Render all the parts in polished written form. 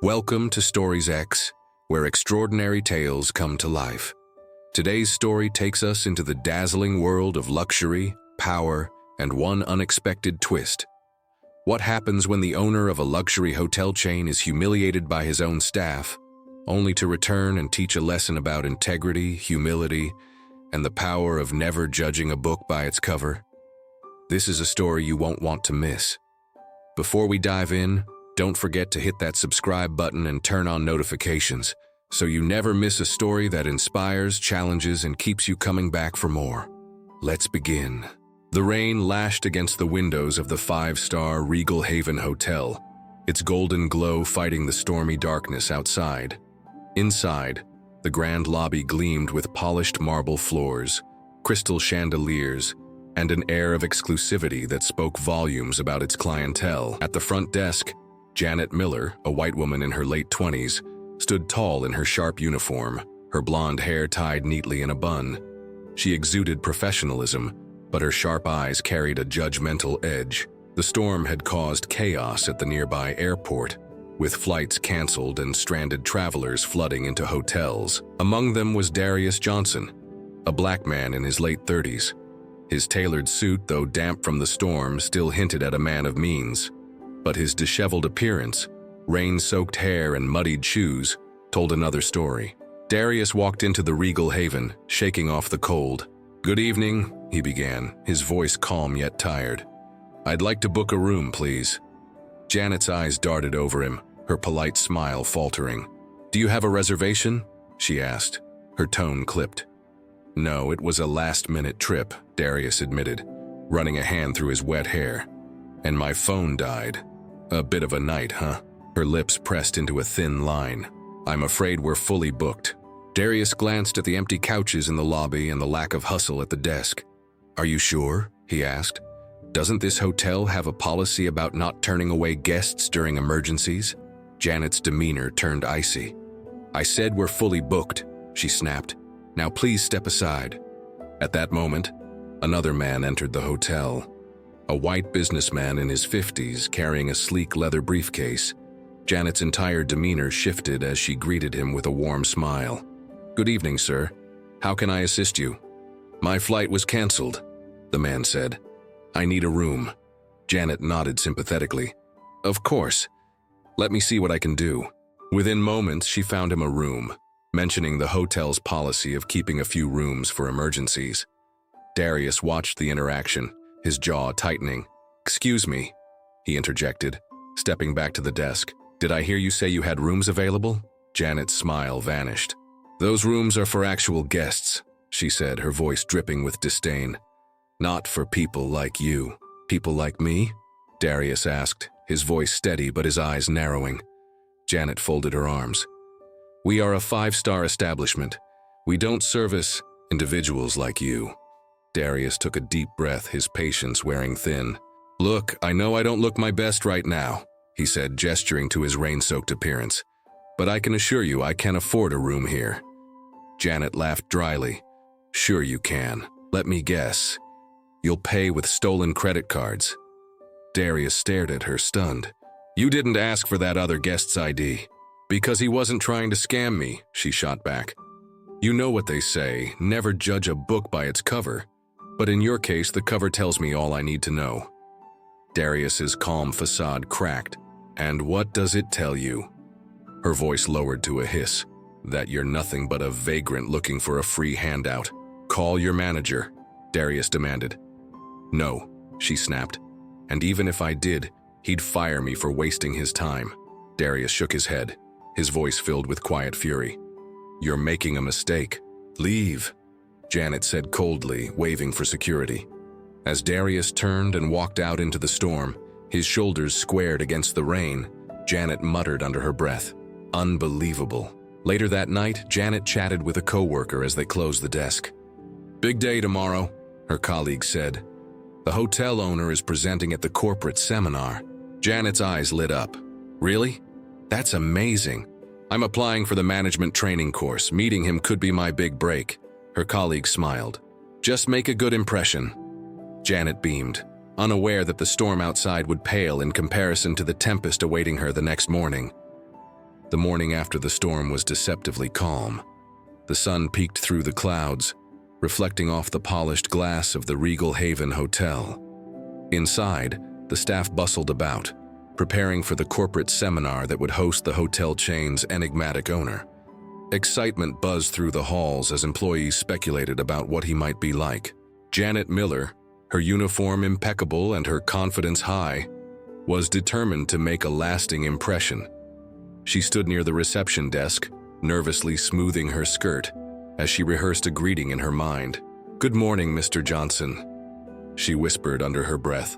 Welcome to StoriesX, where extraordinary tales come to life. Today's story takes us into the dazzling world of luxury, power, and one unexpected twist. What happens when the owner of a luxury hotel chain is humiliated by his own staff, only to return and teach a lesson about integrity, humility, and the power of never judging a book by its cover? This is a story you won't want to miss. Before we dive in, don't forget to hit that subscribe button and turn on notifications so you never miss a story that inspires, challenges, and keeps you coming back for more. Let's begin. The rain lashed against the windows of the five-star Regal Haven Hotel, its golden glow fighting the stormy darkness outside. Inside, the grand lobby gleamed with polished marble floors, crystal chandeliers, and an air of exclusivity that spoke volumes about its clientele. At the front desk, Janet Miller, a white woman in her late 20s, stood tall in her sharp uniform, her blonde hair tied neatly in a bun. She exuded professionalism, but her sharp eyes carried a judgmental edge. The storm had caused chaos at the nearby airport, with flights canceled and stranded travelers flooding into hotels. Among them was Darius Johnson, a black man in his late 30s. His tailored suit, though damp from the storm, still hinted at a man of means. But his disheveled appearance, rain-soaked hair, and muddied shoes told another story. Darius walked into the Regal Haven, shaking off the cold. "Good evening," he began, his voice calm yet tired. "I'd like to book a room, please." Janet's eyes darted over him, her polite smile faltering. "Do you have a reservation?" she asked, her tone clipped. "No, it was a last-minute trip," Darius admitted, running a hand through his wet hair. "And my phone died. A bit of a night, huh?" Her lips pressed into a thin line. "I'm afraid we're fully booked." Darius glanced at the empty couches in the lobby and the lack of hustle at the desk. "Are you sure?" he asked. "Doesn't this hotel have a policy about not turning away guests during emergencies?" Janet's demeanor turned icy. "I said we're fully booked," she snapped. "Now please step aside." At that moment, another man entered the hotel. A white businessman in his 50s carrying a sleek leather briefcase. Janet's entire demeanor shifted as she greeted him with a warm smile. "Good evening, sir. How can I assist you?" "My flight was canceled," the man said. "I need a room." Janet nodded sympathetically. "Of course. Let me see what I can do." Within moments, she found him a room, mentioning the hotel's policy of keeping a few rooms for emergencies. Darius watched the interaction, his jaw tightening. "Excuse me," he interjected, stepping back to the desk. "Did I hear you say you had rooms available?" Janet's smile vanished. "Those rooms are for actual guests," she said, her voice dripping with disdain. "Not for people like you." "People like me?" Darius asked, his voice steady but his eyes narrowing. Janet folded her arms. "We are a five-star establishment. We don't service individuals like you." Darius took a deep breath, his patience wearing thin. "Look, I know I don't look my best right now," he said, gesturing to his rain-soaked appearance. "But I can assure you I can afford a room here." Janet laughed dryly. "Sure you can. Let me guess. You'll pay with stolen credit cards." Darius stared at her, stunned. "You didn't ask for that other guest's ID." "Because he wasn't trying to scam me," she shot back. "You know what they say, never judge a book by its cover. But in your case, the cover tells me all I need to know." Darius's calm facade cracked. "And what does it tell you?" Her voice lowered to a hiss. "That you're nothing but a vagrant looking for a free handout. Call your manager," Darius demanded. "No," she snapped. "And even if I did, he'd fire me for wasting his time." Darius shook his head, his voice filled with quiet fury. "You're making a mistake. Leave," Janet said coldly, waving for security. As Darius turned and walked out into the storm, his shoulders squared against the rain, Janet muttered under her breath, "Unbelievable." Later that night, Janet chatted with a coworker as they closed the desk. "Big day tomorrow," her colleague said. "The hotel owner is presenting at the corporate seminar." Janet's eyes lit up. "Really? That's amazing. I'm applying for the management training course. Meeting him could be my big break." Her colleague smiled. "Just make a good impression." Janet beamed, unaware that the storm outside would pale in comparison to the tempest awaiting her the next morning. The morning after the storm was deceptively calm. The sun peeked through the clouds, reflecting off the polished glass of the Regal Haven Hotel. Inside, the staff bustled about, preparing for the corporate seminar that would host the hotel chain's enigmatic owner. Excitement buzzed through the halls as employees speculated about what he might be like. Janet Miller, her uniform impeccable and her confidence high, was determined to make a lasting impression. She stood near the reception desk, nervously smoothing her skirt as she rehearsed a greeting in her mind. "Good morning, Mr. Johnson," she whispered under her breath,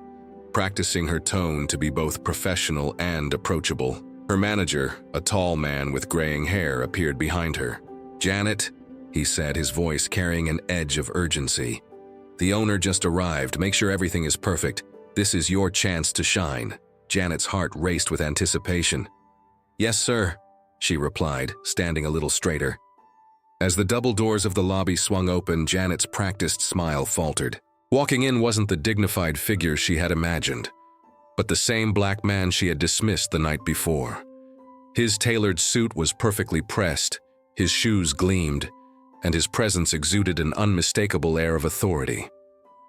practicing her tone to be both professional and approachable. Her manager, a tall man with graying hair, appeared behind her. "Janet," he said, his voice carrying an edge of urgency. "The owner just arrived. Make sure everything is perfect. This is your chance to shine." Janet's heart raced with anticipation. "Yes, sir," she replied, standing a little straighter. As the double doors of the lobby swung open, Janet's practiced smile faltered. Walking in wasn't the dignified figure she had imagined, but the same black man she had dismissed the night before. His tailored suit was perfectly pressed, his shoes gleamed, and his presence exuded an unmistakable air of authority.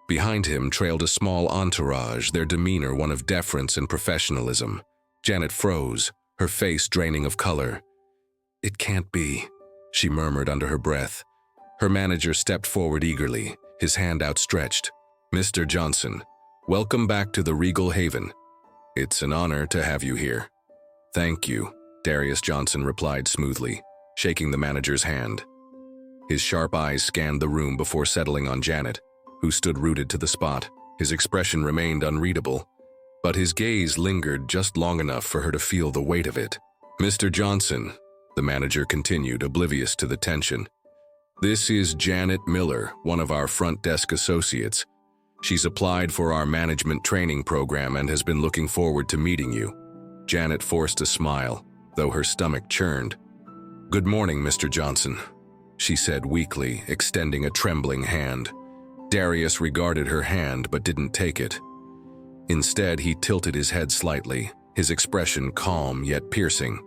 Behind him trailed a small entourage, their demeanor one of deference and professionalism. Janet froze, her face draining of color. "It can't be," she murmured under her breath. Her manager stepped forward eagerly, his hand outstretched. "Mr. Johnson, welcome back to the Regal Haven. It's an honor to have you here." "Thank you," Darius Johnson replied smoothly, shaking the manager's hand. His sharp eyes scanned the room before settling on Janet, who stood rooted to the spot. His expression remained unreadable, but his gaze lingered just long enough for her to feel the weight of it. "Mr. Johnson," the manager continued, oblivious to the tension, "this is Janet Miller, one of our front desk associates. She's applied for our management training program and has been looking forward to meeting you." Janet forced a smile, though her stomach churned. "Good morning, Mr. Johnson," she said weakly, extending a trembling hand. Darius regarded her hand but didn't take it. Instead, he tilted his head slightly, his expression calm yet piercing.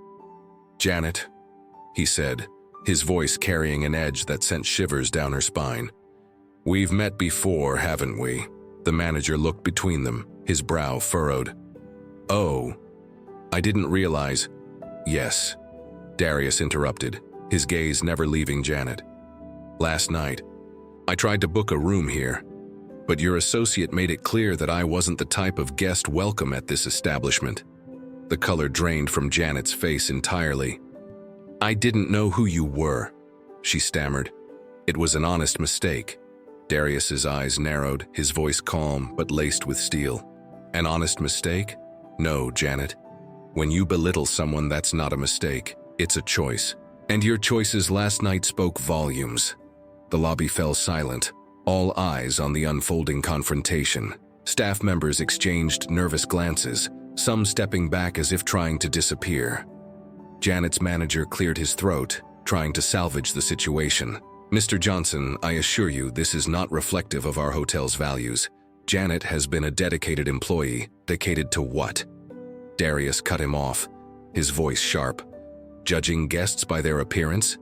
"Janet," he said, his voice carrying an edge that sent shivers down her spine. "We've met before, haven't we?" The manager looked between them, his brow furrowed. "Oh, I didn't realize." "Yes," Darius interrupted, his gaze never leaving Janet. "Last night, I tried to book a room here, but your associate made it clear that I wasn't the type of guest welcome at this establishment." The color drained from Janet's face entirely. "I didn't know who you were," she stammered. "It was an honest mistake." Darius's eyes narrowed, his voice calm but laced with steel. "An honest mistake? No, Janet. When you belittle someone, that's not a mistake. It's a choice. And your choices last night spoke volumes." The lobby fell silent, all eyes on the unfolding confrontation. Staff members exchanged nervous glances, some stepping back as if trying to disappear. Janet's manager cleared his throat, trying to salvage the situation. "Mr. Johnson, I assure you this is not reflective of our hotel's values. Janet has been a dedicated employee. Dedicated to what?" Darius cut him off, his voice sharp. "Judging guests by their appearance?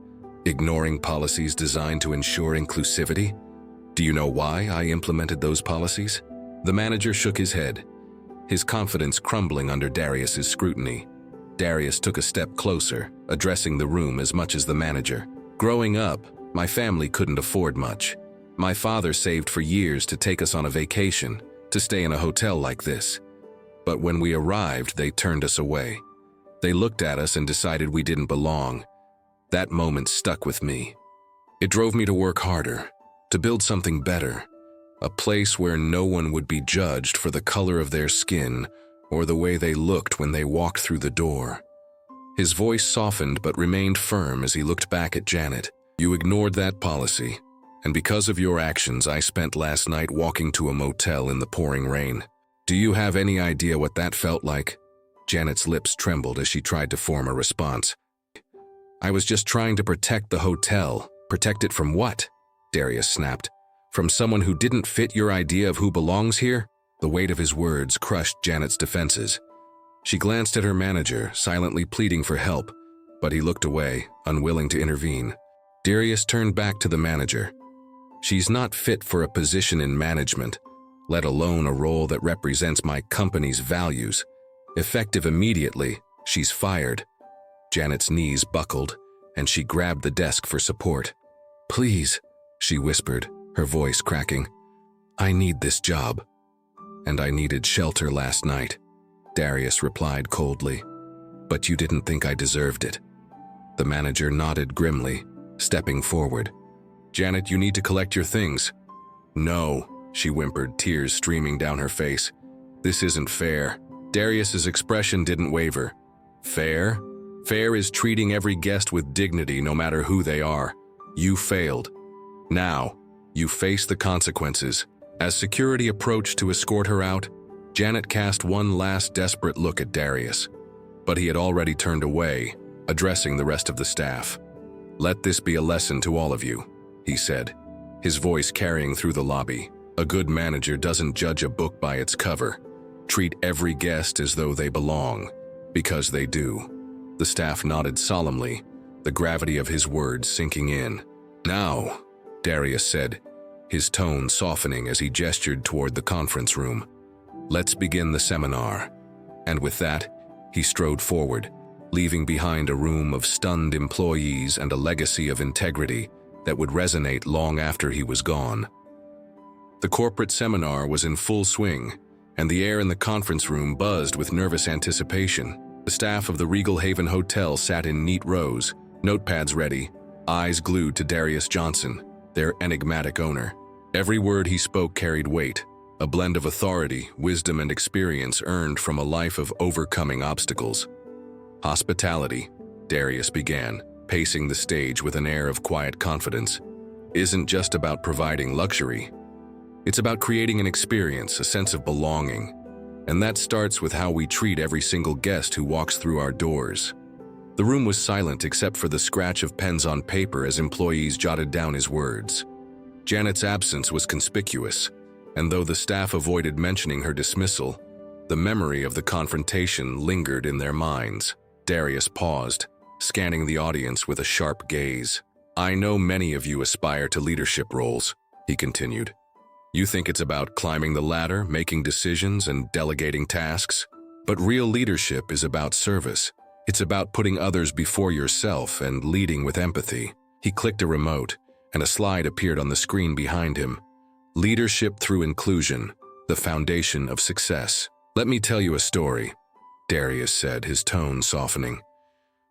Ignoring policies designed to ensure inclusivity? Do you know why I implemented those policies?" The manager shook his head, his confidence crumbling under Darius's scrutiny. Darius took a step closer, addressing the room as much as the manager. "Growing up, my family couldn't afford much. My father saved for years to take us on a vacation, to stay in a hotel like this. But when we arrived, they turned us away. They looked at us and decided we didn't belong. That moment stuck with me. It drove me to work harder, to build something better, a place where no one would be judged for the color of their skin or the way they looked when they walked through the door." His voice softened but remained firm as he looked back at Janet. "You ignored that policy, and because of your actions, I spent last night walking to a motel in the pouring rain. Do you have any idea what that felt like?" Janet's lips trembled as she tried to form a response. "I was just trying to protect the hotel." "Protect it from what?" Darius snapped. "From someone who didn't fit your idea of who belongs here?" The weight of his words crushed Janet's defenses. She glanced at her manager, silently pleading for help, but he looked away, unwilling to intervene. Darius turned back to the manager. "She's not fit for a position in management, let alone a role that represents my company's values. Effective immediately, she's fired." Janet's knees buckled, and she grabbed the desk for support. "Please," she whispered, her voice cracking. "I need this job." "And I needed shelter last night," Darius replied coldly. "But you didn't think I deserved it." The manager nodded grimly, stepping forward. "Janet, you need to collect your things." "No," she whimpered, tears streaming down her face. "This isn't fair." Darius's expression didn't waver. "Fair? Fair is treating every guest with dignity no matter who they are. You failed. Now, you face the consequences." As security approached to escort her out, Janet cast one last desperate look at Darius. But he had already turned away, addressing the rest of the staff. "Let this be a lesson to all of you," he said, his voice carrying through the lobby. "A good manager doesn't judge a book by its cover. Treat every guest as though they belong, because they do." The staff nodded solemnly, the gravity of his words sinking in. "Now," Darius said, his tone softening as he gestured toward the conference room, "let's begin the seminar." And with that, he strode forward, leaving behind a room of stunned employees and a legacy of integrity that would resonate long after he was gone. The corporate seminar was in full swing, and the air in the conference room buzzed with nervous anticipation. The staff of the Regal Haven Hotel sat in neat rows, notepads ready, eyes glued to Darius Johnson, their enigmatic owner. Every word he spoke carried weight, a blend of authority, wisdom, and experience earned from a life of overcoming obstacles. "Hospitality," Darius began, pacing the stage with an air of quiet confidence, "isn't just about providing luxury. It's about creating an experience, a sense of belonging. And that starts with how we treat every single guest who walks through our doors." The room was silent except for the scratch of pens on paper as employees jotted down his words. Janet's absence was conspicuous, and though the staff avoided mentioning her dismissal, the memory of the confrontation lingered in their minds. Darius paused, scanning the audience with a sharp gaze. "I know many of you aspire to leadership roles," he continued. "You think it's about climbing the ladder, making decisions, and delegating tasks. But real leadership is about service. It's about putting others before yourself and leading with empathy." He clicked a remote, and a slide appeared on the screen behind him. "Leadership through inclusion, the foundation of success." "Let me tell you a story," Darius said, his tone softening.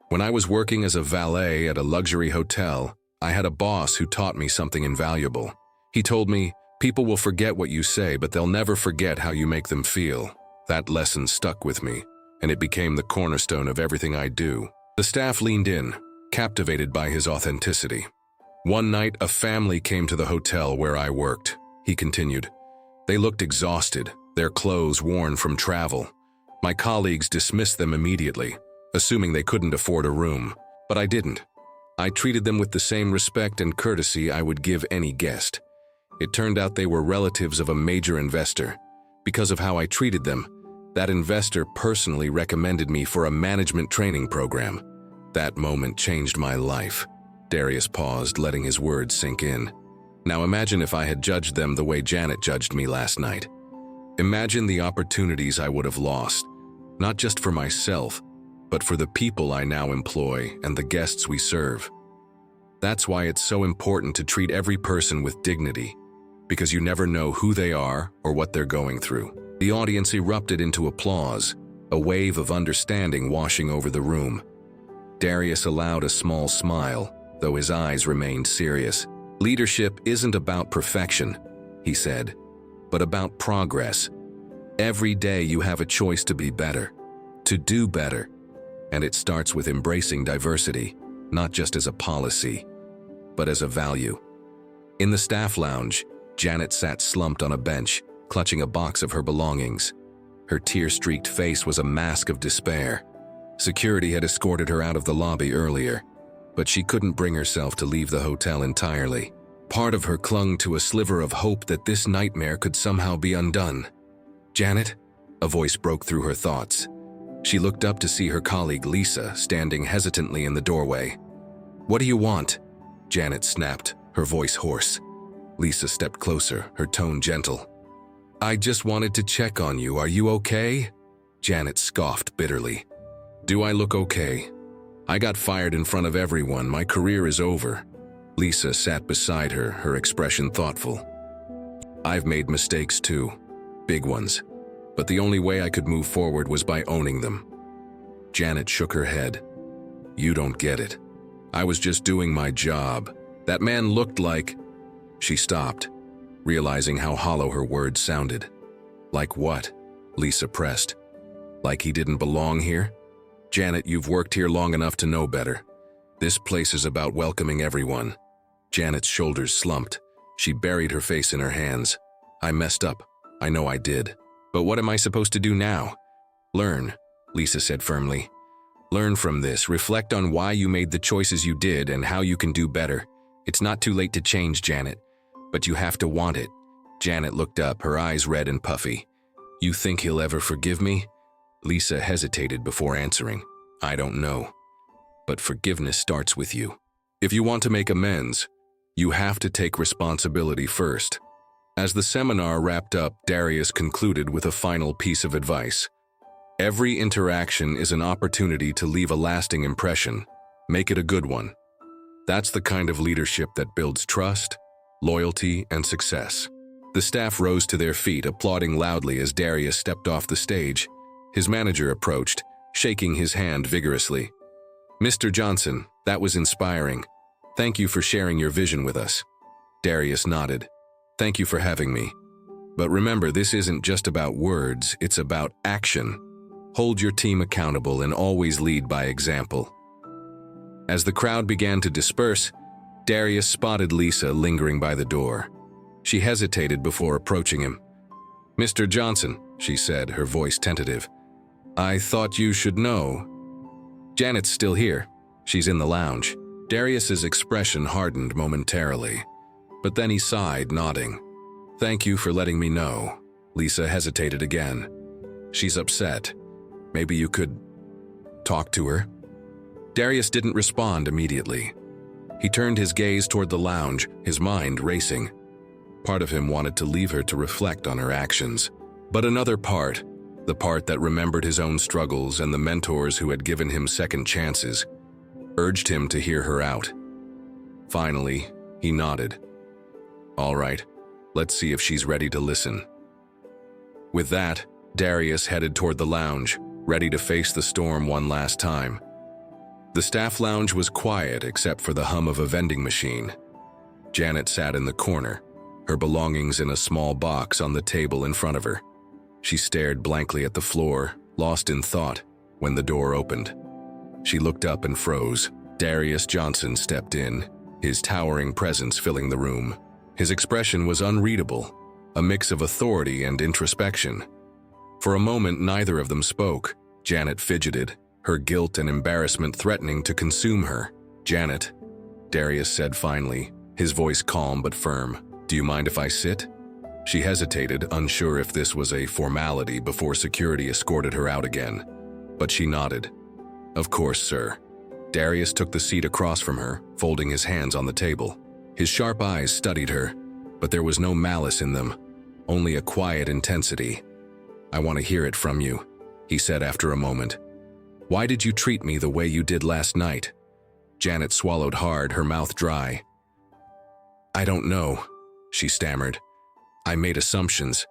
"When I was working as a valet at a luxury hotel, I had a boss who taught me something invaluable. He told me, 'People will forget what you say, but they'll never forget how you make them feel.' That lesson stuck with me, and it became the cornerstone of everything I do." The staff leaned in, captivated by his authenticity. "One night, a family came to the hotel where I worked," he continued. "They looked exhausted, their clothes worn from travel. My colleagues dismissed them immediately, assuming they couldn't afford a room. But I didn't. I treated them with the same respect and courtesy I would give any guest. It turned out they were relatives of a major investor. Because of how I treated them, that investor personally recommended me for a management training program. That moment changed my life." Darius paused, letting his words sink in. "Now imagine if I had judged them the way Janet judged me last night. Imagine the opportunities I would have lost, not just for myself, but for the people I now employ and the guests we serve. That's why it's so important to treat every person with dignity, because you never know who they are or what they're going through." The audience erupted into applause, a wave of understanding washing over the room. Darius allowed a small smile, though his eyes remained serious. "Leadership isn't about perfection," he said, "but about progress. Every day you have a choice to be better, to do better. And it starts with embracing diversity, not just as a policy, but as a value." In the staff lounge, Janet sat slumped on a bench, clutching a box of her belongings. Her tear-streaked face was a mask of despair. Security had escorted her out of the lobby earlier, but she couldn't bring herself to leave the hotel entirely. Part of her clung to a sliver of hope that this nightmare could somehow be undone. "Janet?" A voice broke through her thoughts. She looked up to see her colleague Lisa standing hesitantly in the doorway. "What do you want?" Janet snapped, her voice hoarse. Lisa stepped closer, her tone gentle. "I just wanted to check on you. Are you okay?" Janet scoffed bitterly. "Do I look okay? I got fired in front of everyone. My career is over." Lisa sat beside her, her expression thoughtful. "I've made mistakes too, big ones. But the only way I could move forward was by owning them." Janet shook her head. "You don't get it. I was just doing my job. That man looked like—" She stopped, realizing how hollow her words sounded. "Like what?" Lisa pressed. "Like he didn't belong here? Janet, you've worked here long enough to know better. This place is about welcoming everyone." Janet's shoulders slumped. She buried her face in her hands. "I messed up. I know I did. But what am I supposed to do now?" "Learn," Lisa said firmly. "Learn from this. Reflect on why you made the choices you did and how you can do better. It's not too late to change, Janet. But you have to want it." Janet looked up, her eyes red and puffy. "You think he'll ever forgive me?" Lisa hesitated before answering. "I don't know. But forgiveness starts with you. If you want to make amends, you have to take responsibility first." As the seminar wrapped up, Darius concluded with a final piece of advice. "Every interaction is an opportunity to leave a lasting impression. Make it a good one." That's the kind of leadership that builds trust, loyalty, and success. The staff rose to their feet, applauding loudly as Darius stepped off the stage. His manager approached, shaking his hand vigorously. "Mr. Johnson, that was inspiring. Thank you for sharing your vision with us." Darius nodded. "Thank you for having me. But remember, this isn't just about words, it's about action. Hold your team accountable and always lead by example." As the crowd began to disperse, Darius spotted Lisa lingering by the door. She hesitated before approaching him. "Mr. Johnson," she said, her voice tentative. "I thought you should know." "Janet's still here. She's in the lounge." Darius's expression hardened momentarily, but then he sighed, nodding. "Thank you for letting me know." Lisa hesitated again. "She's upset. Maybe you could talk to her?" Darius didn't respond immediately. He turned his gaze toward the lounge, his mind racing. Part of him wanted to leave her to reflect on her actions, but another part, the part that remembered his own struggles and the mentors who had given him second chances, urged him to hear her out. Finally, he nodded. "All right, let's see if she's ready to listen." With that, Darius headed toward the lounge, ready to face the storm one last time. The staff lounge was quiet except for the hum of a vending machine. Janet sat in the corner, her belongings in a small box on the table in front of her. She stared blankly at the floor, lost in thought, when the door opened. She looked up and froze. Darius Johnson stepped in, his towering presence filling the room. His expression was unreadable, a mix of authority and introspection. For a moment, neither of them spoke. Janet fidgeted, her guilt and embarrassment threatening to consume her. "Janet," Darius said finally, his voice calm but firm, "do you mind if I sit?" She hesitated, unsure if this was a formality before security escorted her out again. But she nodded. "Of course, sir." Darius took the seat across from her, folding his hands on the table. His sharp eyes studied her, but there was no malice in them, only a quiet intensity. "I want to hear it from you," he said after a moment. "Why did you treat me the way you did last night?" Janet swallowed hard, her mouth dry. "I don't know," she stammered. "I made assumptions.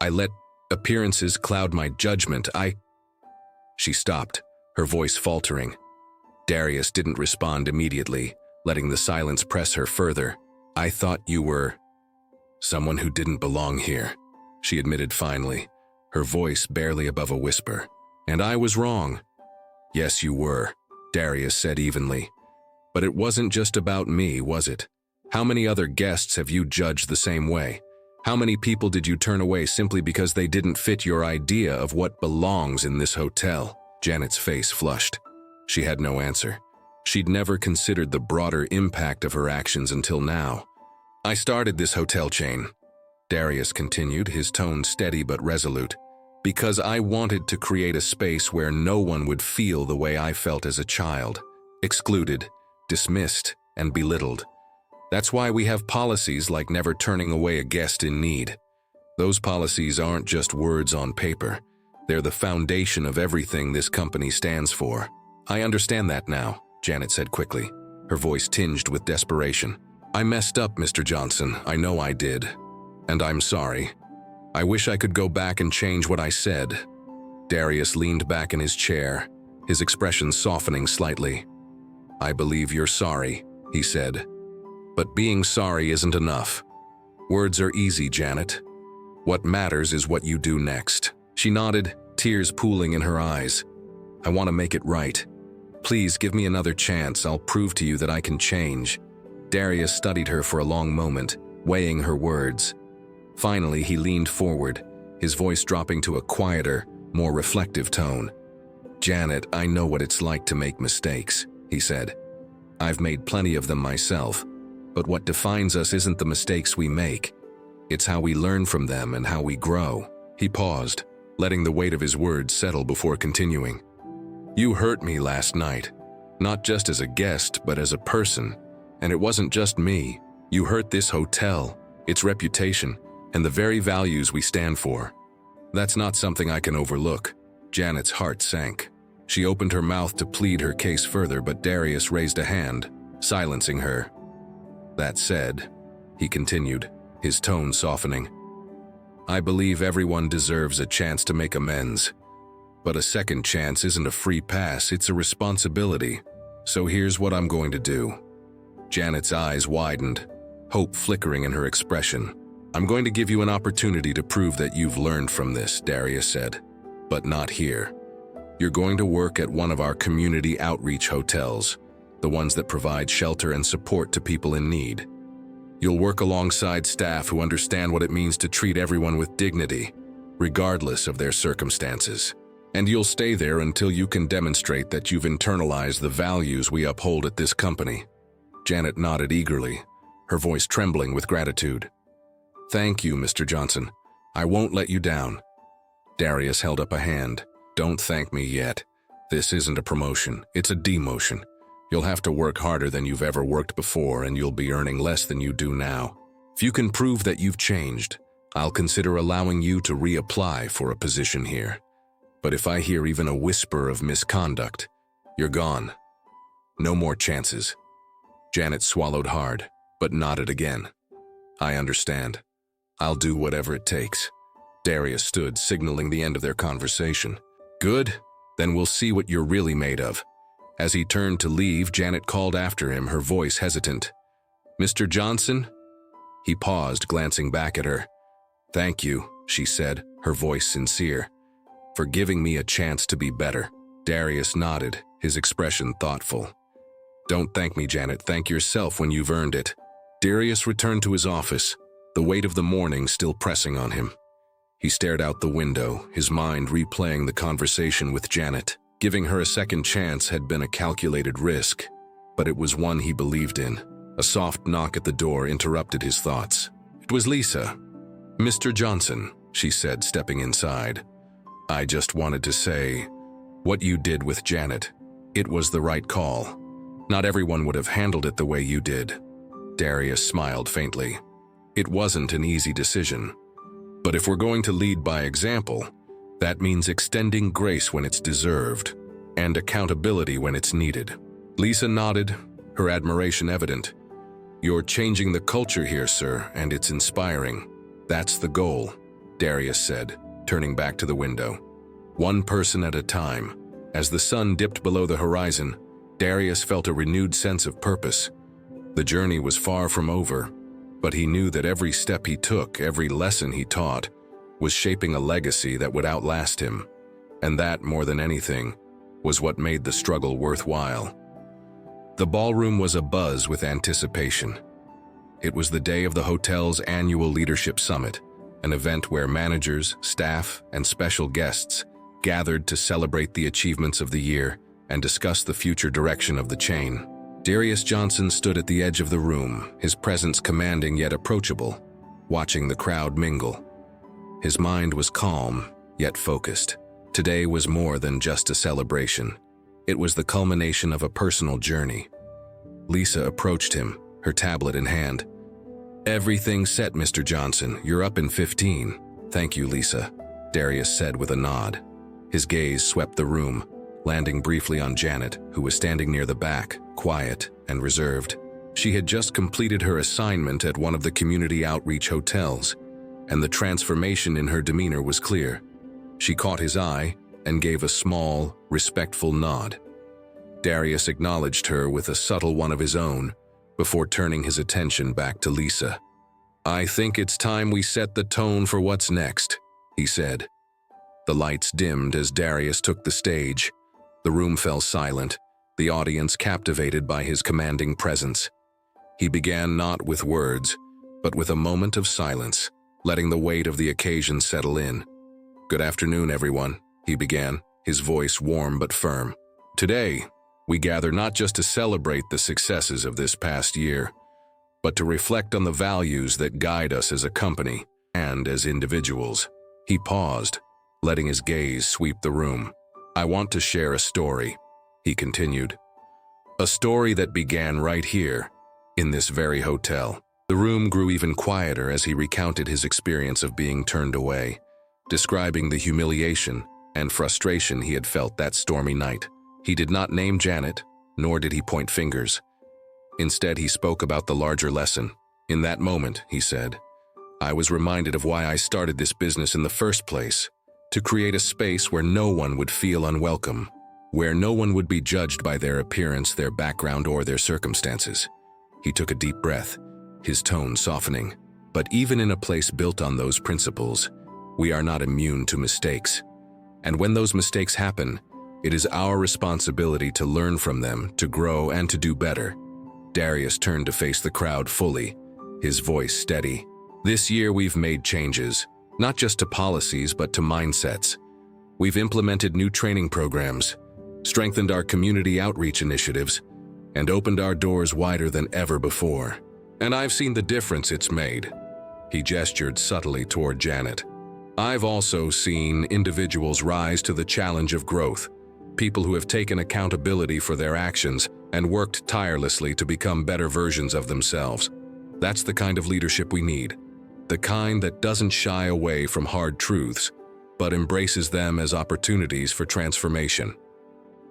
I let appearances cloud my judgment. She stopped, her voice faltering. Darius didn't respond immediately, letting the silence press her further. "I thought you were someone who didn't belong here," she admitted finally, her voice barely above a whisper. "And I was wrong." "Yes, you were," Darius said evenly. "But it wasn't just about me, was it? How many other guests have you judged the same way? How many people did you turn away simply because they didn't fit your idea of what belongs in this hotel?" Janet's face flushed. She had no answer. She'd never considered the broader impact of her actions until now. "I started this hotel chain," Darius continued, his tone steady but resolute. Because I wanted to create a space where no one would feel the way I felt as a child, excluded, dismissed, and belittled. That's why we have policies like never turning away a guest in need. Those policies aren't just words on paper. They're the foundation of everything this company stands for. I understand that now, Janet said quickly, her voice tinged with desperation. I messed up, Mr. Johnson. I know I did. And I'm sorry. I wish I could go back and change what I said. Darius leaned back in his chair, his expression softening slightly. I believe you're sorry, he said. But being sorry isn't enough. Words are easy, Janet. What matters is what you do next. She nodded, tears pooling in her eyes. I want to make it right. Please give me another chance. I'll prove to you that I can change. Darius studied her for a long moment, weighing her words. Finally, he leaned forward, his voice dropping to a quieter, more reflective tone. Janet, I know what it's like to make mistakes, he said. I've made plenty of them myself. But what defines us isn't the mistakes we make. It's how we learn from them and how we grow. He paused, letting the weight of his words settle before continuing. You hurt me last night, not just as a guest, but as a person. And it wasn't just me. You hurt this hotel, its reputation, and the very values we stand for. That's not something I can overlook. Janet's heart sank. She opened her mouth to plead her case further, but Darius raised a hand, silencing her. That said, he continued, his tone softening, I believe everyone deserves a chance to make amends. But a second chance isn't a free pass, it's a responsibility. So here's what I'm going to do. Janet's eyes widened, hope flickering in her expression. I'm going to give you an opportunity to prove that you've learned from this, Darius said. But not here. You're going to work at one of our community outreach hotels, the ones that provide shelter and support to people in need. You'll work alongside staff who understand what it means to treat everyone with dignity, regardless of their circumstances. And you'll stay there until you can demonstrate that you've internalized the values we uphold at this company. Janet nodded eagerly, her voice trembling with gratitude. Thank you, Mr. Johnson. I won't let you down. Darius held up a hand. Don't thank me yet. This isn't a promotion, it's a demotion. You'll have to work harder than you've ever worked before, and you'll be earning less than you do now. If you can prove that you've changed, I'll consider allowing you to reapply for a position here. But if I hear even a whisper of misconduct, you're gone. No more chances. Janet swallowed hard, but nodded again. I understand. I'll do whatever it takes. Darius stood, signaling the end of their conversation. Good, then we'll see what you're really made of. As he turned to leave, Janet called after him, her voice hesitant. Mr. Johnson? He paused, glancing back at her. Thank you, she said, her voice sincere, for giving me a chance to be better. Darius nodded, his expression thoughtful. Don't thank me, Janet. Thank yourself when you've earned it. Darius returned to his office, the weight of the morning still pressing on him. He stared out the window, his mind replaying the conversation with Janet. Giving her a second chance had been a calculated risk, but it was one he believed in. A soft knock at the door interrupted his thoughts. It was Lisa. Mr. Johnson, she said, stepping inside. I just wanted to say, what you did with Janet, it was the right call. Not everyone would have handled it the way you did. Darius smiled faintly. It wasn't an easy decision. But if we're going to lead by example, that means extending grace when it's deserved, and accountability when it's needed. Lisa nodded, her admiration evident. You're changing the culture here, sir, and it's inspiring. That's the goal, Darius said, turning back to the window. One person at a time. As the sun dipped below the horizon, Darius felt a renewed sense of purpose. The journey was far from over, but he knew that every step he took, every lesson he taught, was shaping a legacy that would outlast him. And that, more than anything, was what made the struggle worthwhile. The ballroom was abuzz with anticipation. It was the day of the hotel's annual leadership summit, an event where managers, staff, and special guests gathered to celebrate the achievements of the year and discuss the future direction of the chain. Darius Johnson stood at the edge of the room, his presence commanding yet approachable, watching the crowd mingle. His mind was calm, yet focused. Today was more than just a celebration. It was the culmination of a personal journey. Lisa approached him, her tablet in hand. "Everything's set, Mr. Johnson. You're up in 15. "Thank you, Lisa," Darius said with a nod. His gaze swept the room, landing briefly on Janet, who was standing near the back, quiet and reserved. She had just completed her assignment at one of the community outreach hotels, and the transformation in her demeanor was clear. She caught his eye and gave a small, respectful nod. Darius acknowledged her with a subtle one of his own, before turning his attention back to Lisa. "I think it's time we set the tone for what's next," he said. The lights dimmed as Darius took the stage. The room fell silent, the audience captivated by his commanding presence. He began not with words, but with a moment of silence, letting the weight of the occasion settle in. "Good afternoon, everyone," he began, his voice warm but firm. "Today, we gather not just to celebrate the successes of this past year, but to reflect on the values that guide us as a company and as individuals." He paused, letting his gaze sweep the room. "I want to share a story," he continued. "A story that began right here, in this very hotel." The room grew even quieter as he recounted his experience of being turned away, describing the humiliation and frustration he had felt that stormy night. He did not name Janet, nor did he point fingers. Instead, he spoke about the larger lesson. "In that moment," he said, "I was reminded of why I started this business in the first place, to create a space where no one would feel unwelcome, where no one would be judged by their appearance, their background, or their circumstances." He took a deep breath, his tone softening. "But even in a place built on those principles, we are not immune to mistakes. And when those mistakes happen, it is our responsibility to learn from them, to grow, and to do better." Darius turned to face the crowd fully, his voice steady. "This year we've made changes, not just to policies but to mindsets. We've implemented new training programs, strengthened our community outreach initiatives, and opened our doors wider than ever before. And I've seen the difference it's made." He gestured subtly toward Janet. "I've also seen individuals rise to the challenge of growth, people who have taken accountability for their actions and worked tirelessly to become better versions of themselves. That's the kind of leadership we need, the kind that doesn't shy away from hard truths, but embraces them as opportunities for transformation."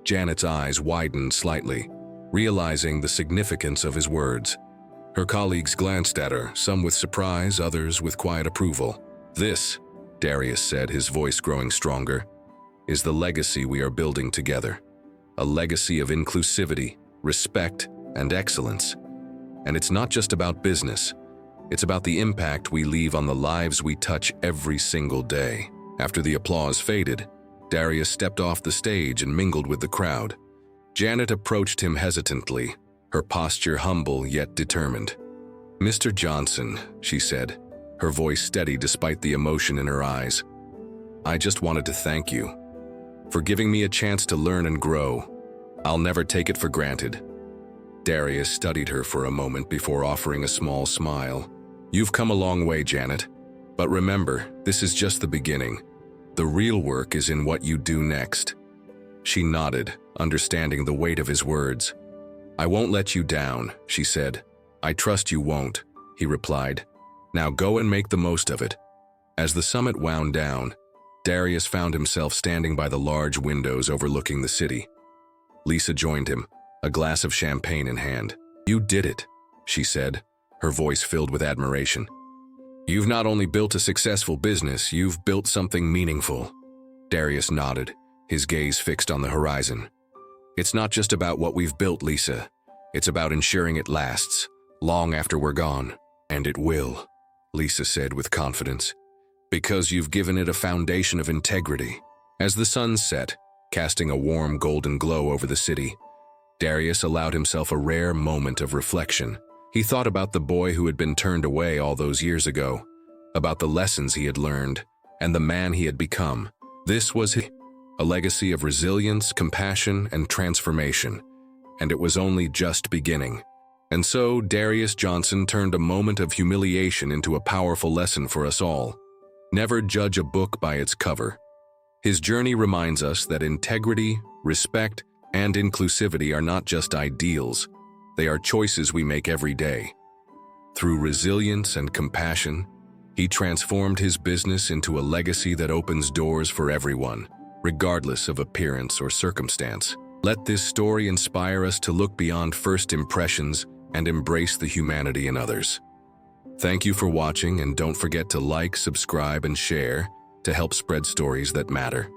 Janet's eyes widened slightly, realizing the significance of his words. Her colleagues glanced at her, some with surprise, others with quiet approval. "This," Darius said, his voice growing stronger, "is the legacy we are building together. A legacy of inclusivity, respect, and excellence. And it's not just about business. It's about the impact we leave on the lives we touch every single day." After the applause faded, Darius stepped off the stage and mingled with the crowd. Janet approached him hesitantly, her posture humble yet determined. "Mr. Johnson," she said, her voice steady despite the emotion in her eyes, "I just wanted to thank you for giving me a chance to learn and grow. I'll never take it for granted." Darius studied her for a moment before offering a small smile. "You've come a long way, Janet. But remember, this is just the beginning. The real work is in what you do next." She nodded, understanding the weight of his words. "I won't let you down," she said. "I trust you won't," he replied. "Now go and make the most of it." As the summit wound down, Darius found himself standing by the large windows overlooking the city. Lisa joined him, a glass of champagne in hand. "You did it," she said, her voice filled with admiration. "You've not only built a successful business, you've built something meaningful." Darius nodded, his gaze fixed on the horizon. "It's not just about what we've built, Lisa. It's about ensuring it lasts, long after we're gone." "And it will," Lisa said with confidence, "because you've given it a foundation of integrity." As the sun set, casting a warm golden glow over the city, Darius allowed himself a rare moment of reflection. He thought about the boy who had been turned away all those years ago, about the lessons he had learned, and the man he had become. This was a legacy of resilience, compassion, and transformation, and it was only just beginning. And so Darius Johnson turned a moment of humiliation into a powerful lesson for us all. Never judge a book by its cover. His journey reminds us that integrity, respect, and inclusivity are not just ideals, they are choices we make every day. Through resilience and compassion, he transformed his business into a legacy that opens doors for everyone, regardless of appearance or circumstance. Let this story inspire us to look beyond first impressions and embrace the humanity in others. Thank you for watching, and don't forget to like, subscribe, and share to help spread stories that matter.